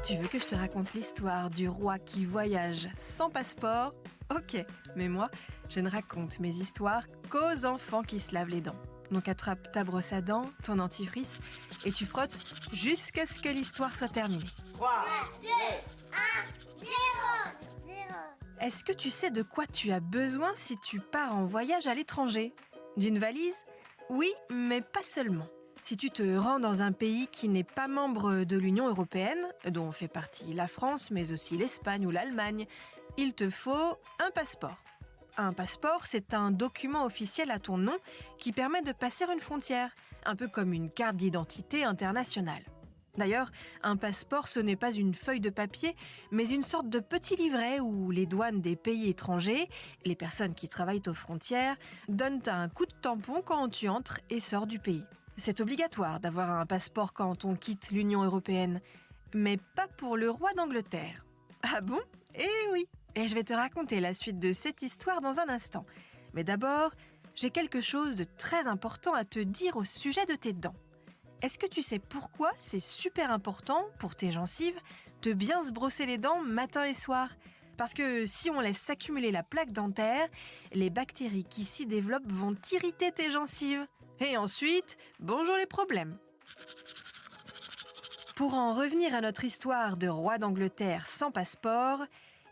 Tu veux que je te raconte l'histoire du roi qui voyage sans passeport ? Ok, mais moi, je ne raconte mes histoires qu'aux enfants qui se lavent les dents. Donc attrape ta brosse à dents, ton dentifrice, et tu frottes jusqu'à ce que l'histoire soit terminée. 3, 2, 1, 0. Est-ce que tu sais de quoi tu as besoin si tu pars en voyage à l'étranger ? D'une valise ? Oui, mais pas seulement. Si tu te rends dans un pays qui n'est pas membre de l'Union européenne, dont fait partie la France, mais aussi l'Espagne ou l'Allemagne, il te faut un passeport. Un passeport, c'est un document officiel à ton nom qui permet de passer une frontière, un peu comme une carte d'identité internationale. D'ailleurs, un passeport, ce n'est pas une feuille de papier, mais une sorte de petit livret où les douanes des pays étrangers, les personnes qui travaillent aux frontières, donnent un coup de tampon quand tu entres et sors du pays. C'est obligatoire d'avoir un passeport quand on quitte l'Union européenne, mais pas pour le roi d'Angleterre. Ah bon ? Eh oui ! Et je vais te raconter la suite de cette histoire dans un instant. Mais d'abord, j'ai quelque chose de très important à te dire au sujet de tes dents. Est-ce que tu sais pourquoi c'est super important pour tes gencives de bien se brosser les dents matin et soir ? Parce que si on laisse s'accumuler la plaque dentaire, les bactéries qui s'y développent vont irriter tes gencives. Et ensuite, bonjour les problèmes. Pour en revenir à notre histoire de roi d'Angleterre sans passeport,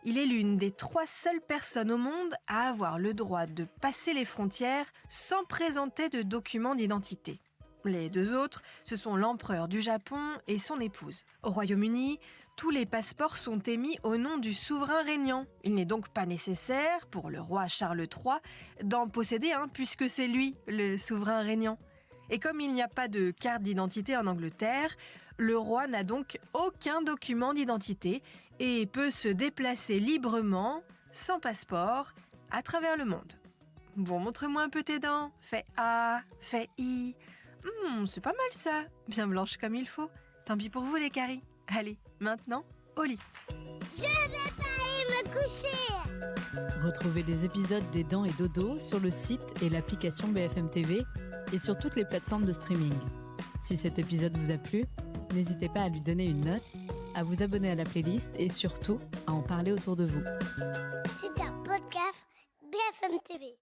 il est l'une des 3 seules personnes au monde à avoir le droit de passer les frontières sans présenter de document d'identité. Les 2 autres, ce sont l'empereur du Japon et son épouse. Au Royaume-Uni, tous les passeports sont émis au nom du souverain régnant. Il n'est donc pas nécessaire, pour le roi Charles III, d'en posséder un puisque c'est lui, le souverain régnant. Et comme il n'y a pas de carte d'identité en Angleterre, le roi n'a donc aucun document d'identité et peut se déplacer librement, sans passeport, à travers le monde. Bon, montre-moi un peu tes dents. Fais A, fais I. C'est pas mal ça, bien blanche comme il faut. Tant pis pour vous les caries. Allez, maintenant, au lit. Je vais pas aller me coucher. Retrouvez les épisodes des Dents et Dodo sur le site et l'application BFM TV et sur toutes les plateformes de streaming. Si cet épisode vous a plu, n'hésitez pas à lui donner une note, à vous abonner à la playlist et surtout à en parler autour de vous. C'est un podcast BFM TV.